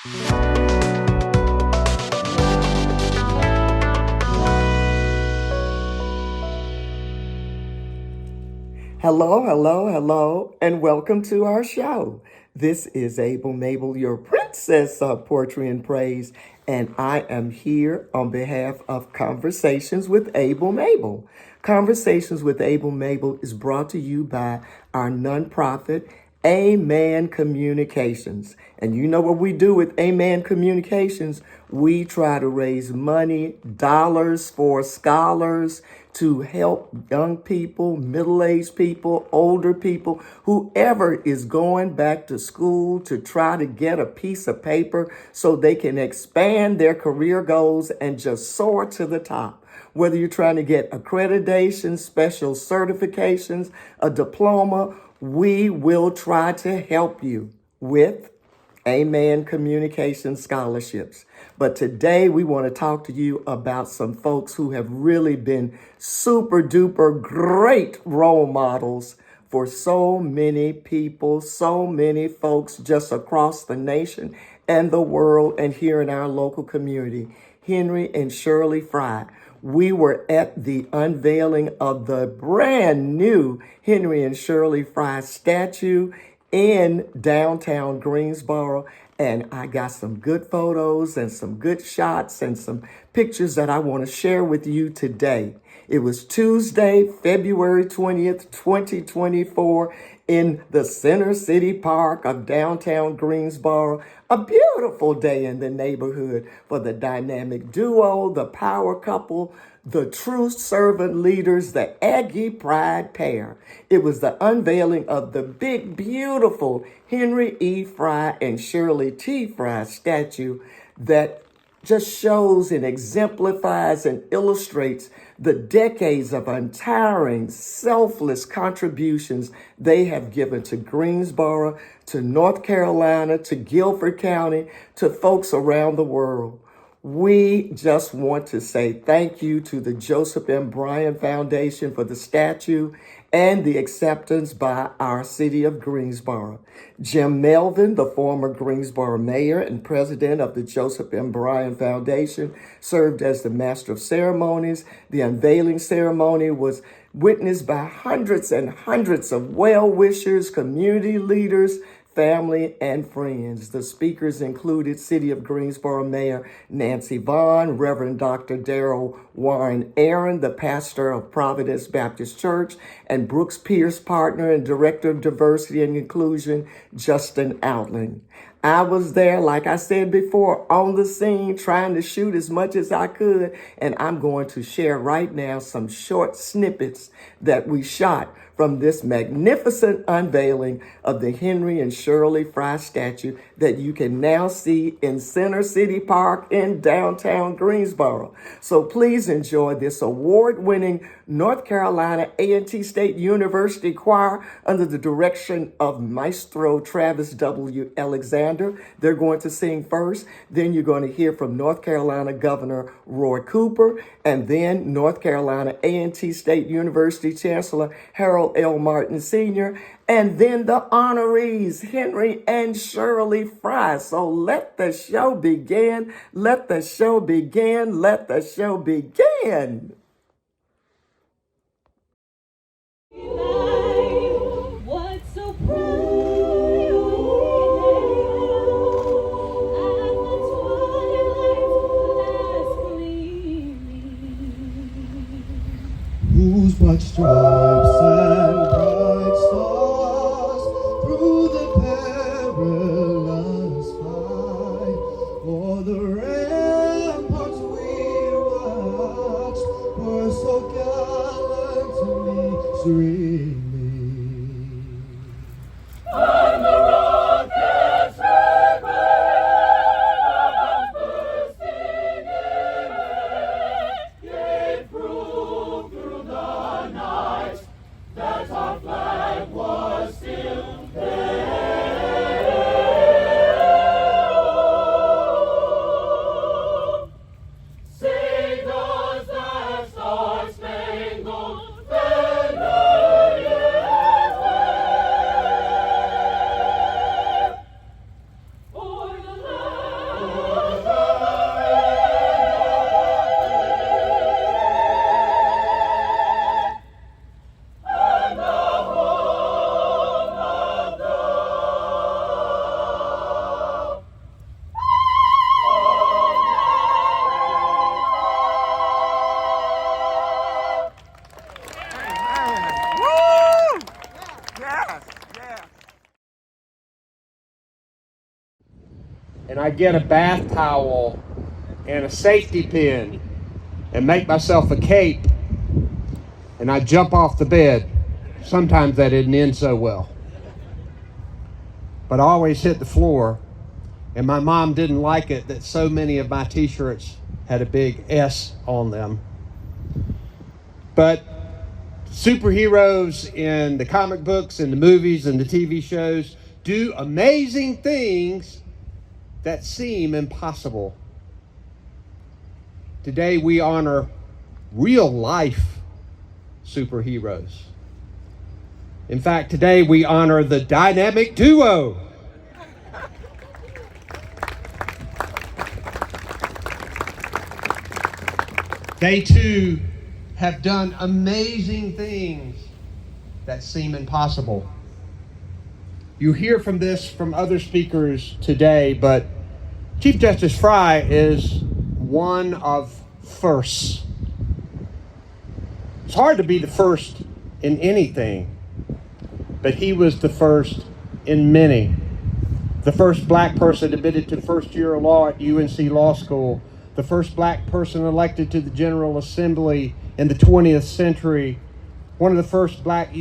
Hello, hello, hello, and welcome to our show. This is Mable, your princess of poetry and praise, and I am here on behalf of Conversations with Mable. Conversations with Mable is brought to you by our nonprofit, Amen Communications. And you know what we do with Amen Communications? We try to raise money, dollars for scholars to help young people, middle-aged people, older people, whoever is going back to school to try to get a piece of paper so they can expand their career goals and just soar to the top. Whether you're trying to get accreditation, special certifications, a diploma, we will try to help you with Amen Communication Scholarships. But today we want to talk to you about some folks who have really been super duper great role models for so many people, so many folks just across the nation and the world and here in our local community. Henry and Shirley Frye. We were at the unveiling of the brand new Henry and Shirley Frye statue in downtown Greensboro. And I got some good photos and some good shots and some pictures that I want to share with you today. It was Tuesday, February 20th, 2024 in the Center City Park of downtown Greensboro. A beautiful day in the neighborhood for the dynamic duo, the power couple, the true servant leaders, the Aggie Pride pair. It was the unveiling of the big, beautiful Henry E. Frye and Shirley T. Frye statue that just shows and exemplifies and illustrates the decades of untiring, selfless contributions they have given to Greensboro, to North Carolina, to Guilford County, to folks around the world. We just want to say thank you to the Joseph M. Bryan Foundation for the statue and the acceptance by our city of Greensboro. Jim Melvin, the former Greensboro mayor and president of the Joseph M. Bryan Foundation, served as the master of ceremonies. The unveiling ceremony was witnessed by hundreds and hundreds of well-wishers, community leaders, family, and friends. The speakers included City of Greensboro Mayor Nancy Vaughn, Reverend Dr. Darrell Warren Aaron, the pastor of Providence Baptist Church, and Brooks Pierce partner and director of diversity and inclusion, Justin Outland. I was there, like I said before, on the scene, trying to shoot as much as I could, and I'm going to share right now some short snippets that we shot from this magnificent unveiling of the Henry and Shirley Frye statue that you can now see in Center City Park in downtown Greensboro. So please enjoy this award-winning North Carolina A&T State University choir under the direction of Maestro Travis W. Alexander. They're going to sing first. Then you're going to hear from North Carolina Governor Roy Cooper, and then North Carolina A&T State University Chancellor Harold L. Martin Sr., and then the honorees, Henry and Shirley Frye. So let the show begin. Let the show begin. Let the show begin. What's so proud? Whose bright stripes and bright stars through the perilous fight, o'er the ramparts we watched, and I get a bath towel and a safety pin and make myself a cape, and I jump off the bed. Sometimes that didn't end so well. But I always hit the floor, and my mom didn't like it that so many of my t-shirts had a big S on them. But superheroes in the comic books and the movies and the TV shows do amazing things that seem impossible. Today we honor real life superheroes. In fact, today we honor the dynamic duo. They too have done amazing things that seem impossible. You hear from this from other speakers today, but Chief Justice Frye is one of firsts. It's hard to be the first in anything, but he was the first in many. The first black person admitted to first year of law at UNC Law School. The first black person elected to the General Assembly in the 20th century. One of the first black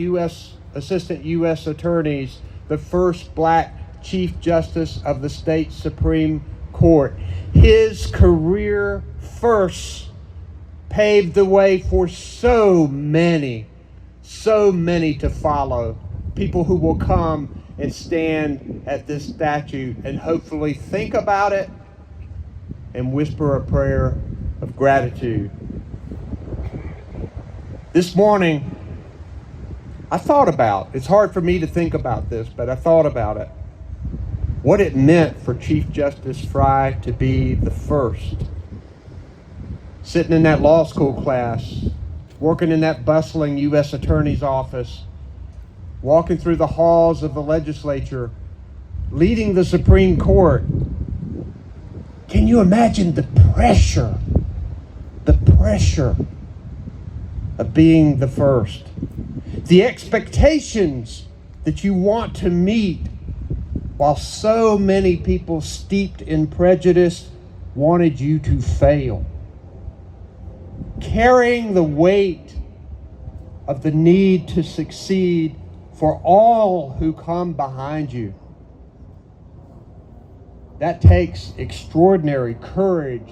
assistant U.S. attorneys. The first black Chief Justice of the state Supreme Court. His career first paved the way for so many to follow. People who will come and stand at this statue and hopefully think about it and whisper a prayer of gratitude. This morning, I thought about, it's hard for me to think about this, but I thought about it. What it meant for Chief Justice Frye to be the first. Sitting in that law school class, working in that bustling U.S. Attorney's office, walking through the halls of the legislature, leading the Supreme Court. Can you imagine the pressure of being the first? The expectations that you want to meet while so many people steeped in prejudice wanted you to fail. Carrying the weight of the need to succeed for all who come behind you. That takes extraordinary courage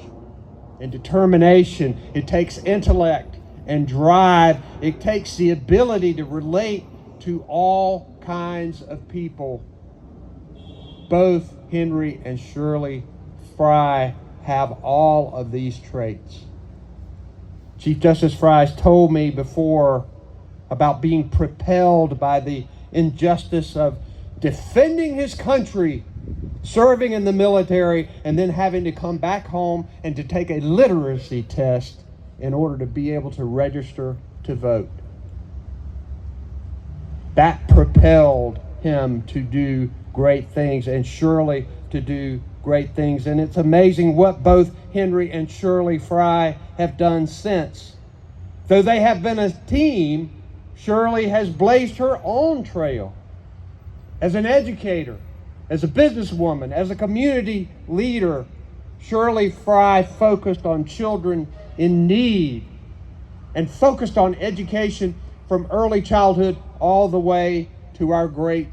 and determination. It takes intellect and drive. It takes the ability to relate to all kinds of people. Both Henry and Shirley Frye have all of these traits. Chief Justice Frye told me before about being propelled by the injustice of defending his country, serving in the military, and then having to come back home and to take a literacy test in order to be able to register to vote. That propelled him to do great things, and Shirley to do great things. And it's amazing what both Henry and Shirley Frye have done since. Though they have been a team, Shirley has blazed her own trail as an educator, as a businesswoman, as a community leader. Shirley Frye focused on children in need and focused on education from early childhood all the way to our great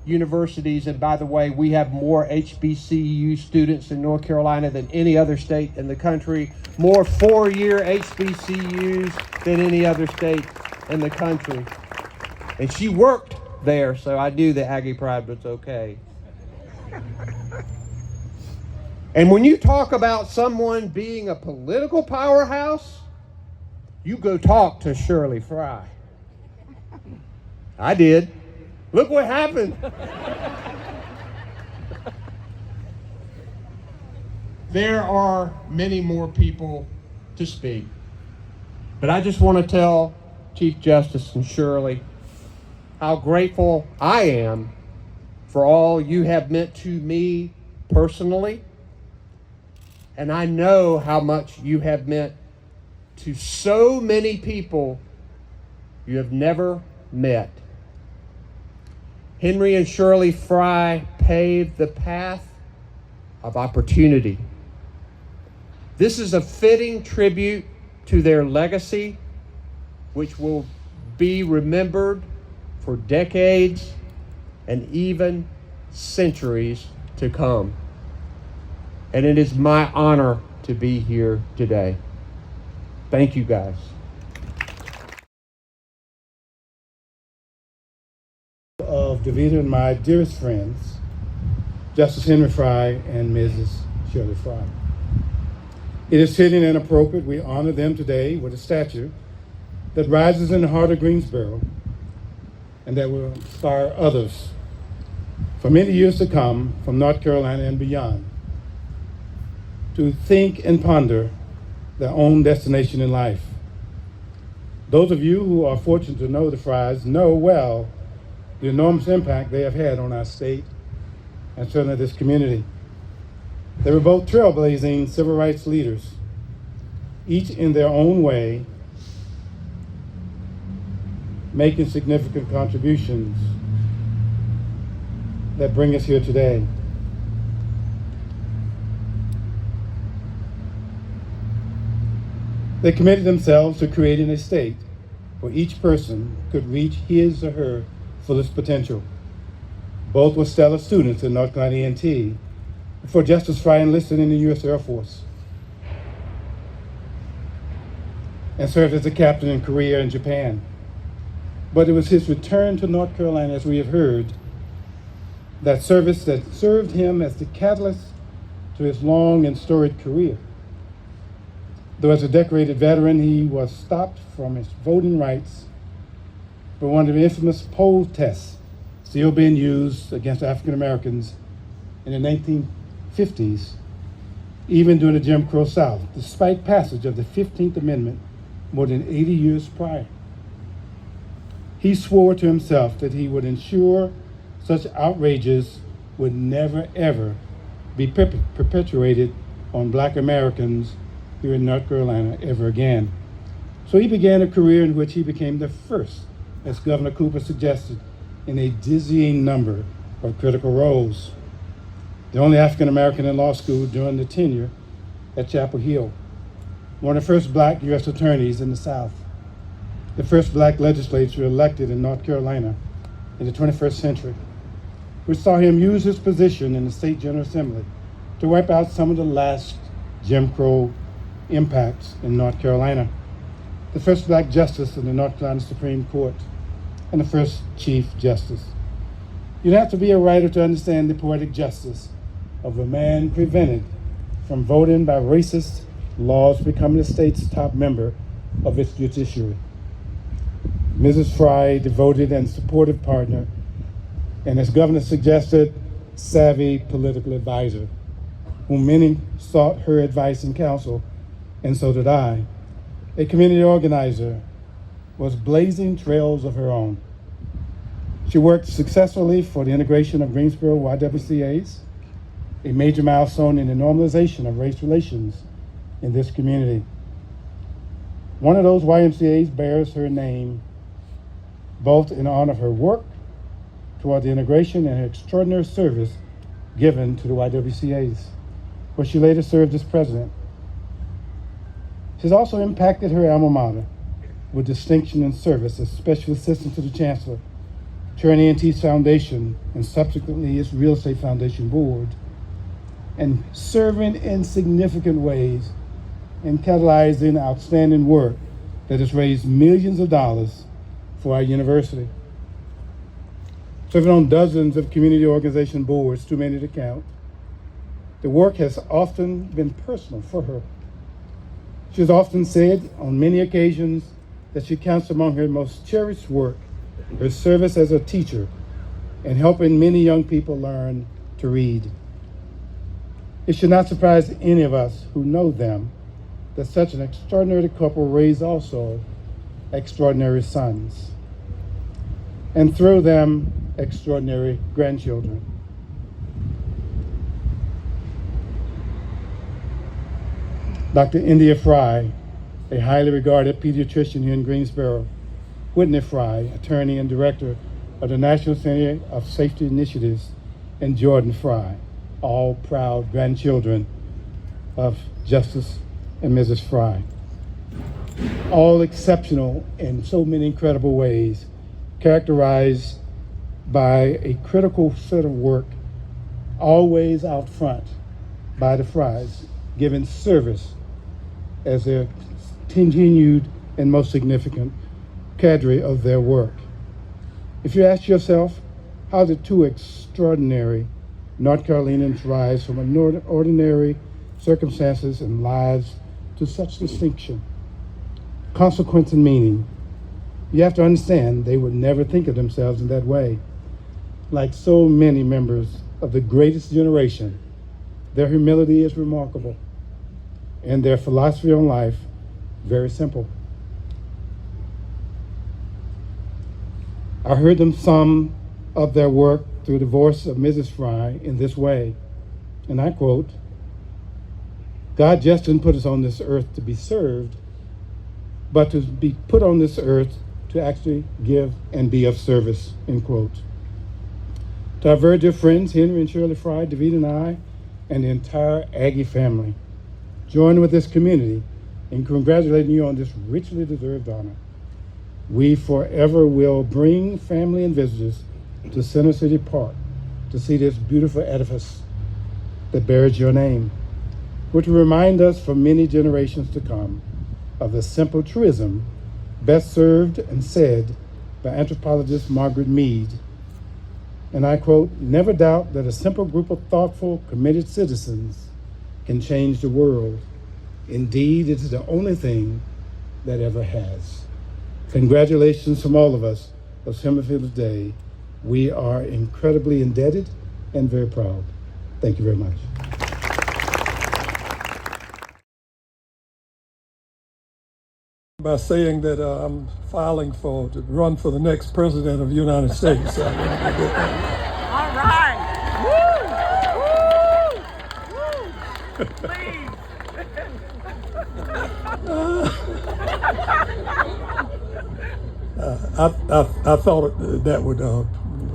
universities. And by the way, we have more HBCU students in North Carolina than any other state in the country, more four-year HBCUs than any other state in the country. And she worked there, so I knew the Aggie Pride was okay. And when you talk about someone being a political powerhouse, you go talk to Shirley Frye. I did. Look what happened. There are many more people to speak, but I just want to tell Chief Justice and Shirley how grateful I am for all you have meant to me personally, and I know how much you have meant to so many people you have never met. Henry and Shirley Frye paved the path of opportunity. This is a fitting tribute to their legacy, which will be remembered for decades and even centuries to come. And it is my honor to be here today. Thank you, guys. Of DeVita and my dearest friends, Justice Henry Frye and Mrs. Shirley Frye. It is fitting and appropriate we honor them today with a statue that rises in the heart of Greensboro and that will inspire others for many years to come from North Carolina and beyond to think and ponder their own destination in life. Those of you who are fortunate to know the Fryes know well the enormous impact they have had on our state and certainly this community. They were both trailblazing civil rights leaders, each in their own way, making significant contributions that bring us here today. They committed themselves to creating a state where each person could reach his or her fullest potential. Both were stellar students at North Carolina A&T before Justice Frye enlisted in the U.S. Air Force and served as a captain in Korea and Japan. But it was his return to North Carolina, as we have heard, that service that served him as the catalyst to his long and storied career. Though as a decorated veteran, he was stopped from his voting rights for one of the infamous poll tests still being used against African Americans in the 1950s, even during the Jim Crow South, despite passage of the 15th Amendment more than 80 years prior. He swore to himself that he would ensure such outrages would never, ever be perpetuated on Black Americans here in North Carolina ever again. So he began a career in which he became the first, as Governor Cooper suggested, in a dizzying number of critical roles. The only African American in law school during the tenure at Chapel Hill. One of the first Black U.S. attorneys in the South. The first Black legislature elected in North Carolina in the 21st century, which saw him use his position in the State General Assembly to wipe out some of the last Jim Crow impacts in North Carolina. The first Black justice in the North Carolina Supreme Court, and the first Chief Justice. You'd have to be a writer to understand the poetic justice of a man prevented from voting by racist laws becoming the state's top member of its judiciary. Mrs. Frye, devoted and supportive partner, and as Governor suggested, savvy political advisor, whom many sought her advice and counsel, and so did I. A community organizer, was blazing trails of her own. She worked successfully for the integration of Greensboro YWCAs, a major milestone in the normalization of race relations in this community. One of those YMCAs bears her name, both in honor of her work toward the integration and her extraordinary service given to the YWCAs, where she later served as president. She's also impacted her alma mater with distinction and service as special assistant to the chancellor, chairing A&T's foundation and subsequently its real estate foundation board, and serving in significant ways and catalyzing outstanding work that has raised millions of dollars for our university. Serving on dozens of community organization boards, too many to count, the work has often been personal for her. She has often said on many occasions that she counts among her most cherished work her service as a teacher and helping many young people learn to read. It should not surprise any of us who know them that such an extraordinary couple raised also extraordinary sons, and through them, extraordinary grandchildren. Dr. India Frye, a highly regarded pediatrician here in Greensboro, Whitney Frye, attorney and director of the National Center of Safety Initiatives, and Jordan Frye, all proud grandchildren of Justice and Mrs. Frye. All exceptional in so many incredible ways, characterized by a critical set of work, always out front by the Fryes, giving service as their continued and most significant cadre of their work. If you ask yourself, how did two extraordinary North Carolinians rise from ordinary circumstances and lives to such distinction, consequence, and meaning? You have to understand they would never think of themselves in that way. Like so many members of the greatest generation, their humility is remarkable, and their philosophy on life very simple. I heard them sum up their work through the voice of Mrs. Frye in this way, and I quote, "God just didn't put us on this earth to be served, but to be put on this earth to actually give and be of service," end quote. To our very dear friends, Henry and Shirley Frye, David and I, and the entire Aggie family, join with this community in congratulating you on this richly deserved honor. We forever will bring family and visitors to Center City Park to see this beautiful edifice that bears your name, which will remind us for many generations to come of the simple truism best served and said by anthropologist Margaret Mead. And I quote, "Never doubt that a simple group of thoughtful, committed citizens can change the world. Indeed, it is the only thing that ever has." Congratulations from all of us of Summerfield's Day. We are incredibly indebted and very proud. Thank you very much. By saying that I'm filing to run for the next president of the United States. All right. Woo! Woo! Woo! Please. I thought that would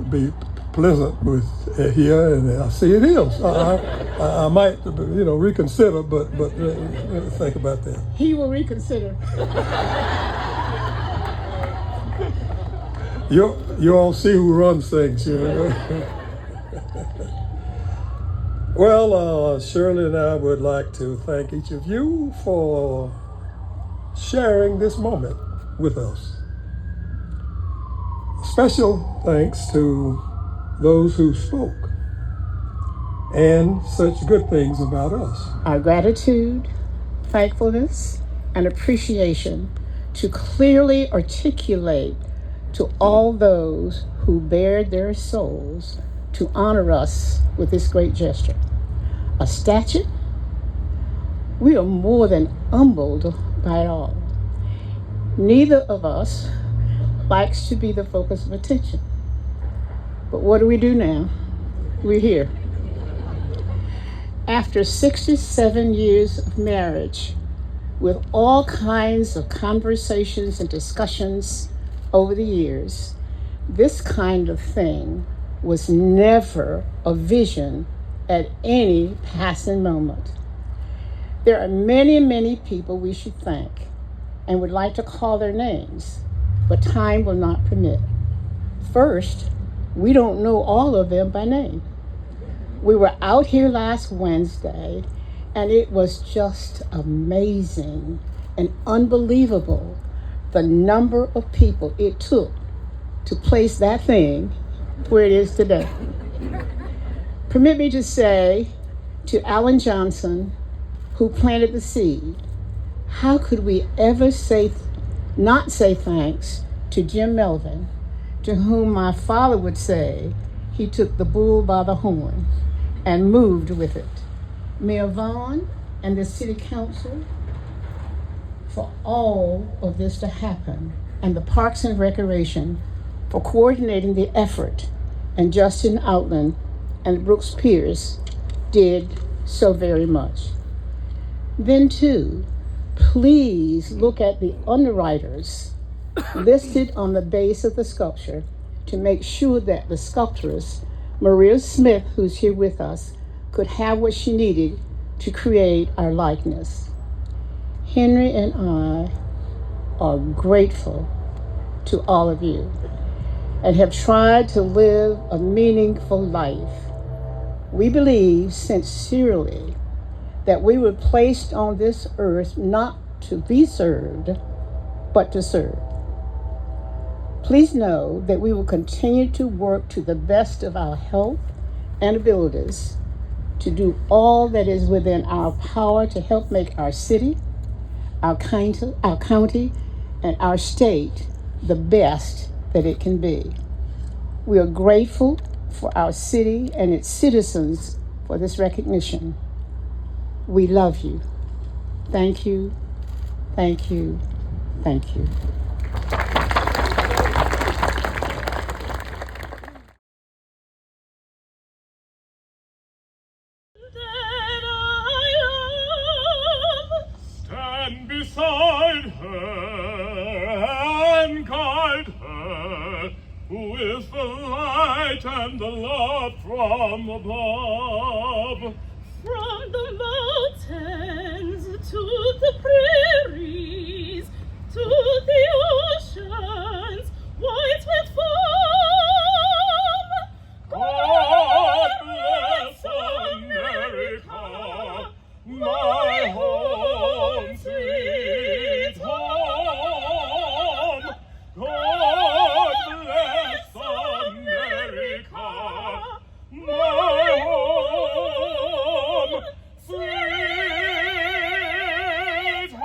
be pleasant with here, and I see it is. I might, reconsider, but think about that. He will reconsider. You all see who runs things, Well, Shirley and I would like to thank each of you for sharing this moment with us. Special thanks to those who spoke and such good things about us. Our gratitude, thankfulness, and appreciation to clearly articulate to all those who bared their souls to honor us with this great gesture. A statue? We are more than humbled by it all. Neither of us likes to be the focus of attention. But what do we do now? We're here. After 67 years of marriage, with all kinds of conversations and discussions over the years, this kind of thing was never a vision at any passing moment. There are many, many people we should thank and would like to call their names, but time will not permit. First, we don't know all of them by name. We were out here last Wednesday, and it was just amazing and unbelievable the number of people it took to place that thing where it is today. Permit me to say to Alan Johnson, who planted the seed, how could we ever not say thanks to Jim Melvin, to whom my father would say he took the bull by the horn and moved with it. Mayor Vaughn and the City Council for all of this to happen, and the Parks and Recreation for coordinating the effort, and Justin Outland and Brooks Pierce did so very much. Then too, please look at the underwriters listed on the base of the sculpture to make sure that the sculptress, Maria Smith, who's here with us, could have what she needed to create our likeness. Henry and I are grateful to all of you and have tried to live a meaningful life. We believe sincerely that we were placed on this earth not to be served, but to serve. Please know that we will continue to work to the best of our health and abilities to do all that is within our power to help make our city, our county, and our state the best that it can be. We are grateful for our city and its citizens for this recognition. We love you. Thank you, thank you, thank you. Stand beside her and guide her with the light and the love from above. From the mountains to the prairies, to the oceans white with foam. God bless America, my home, sweet home. God bless America, my home, sweet home.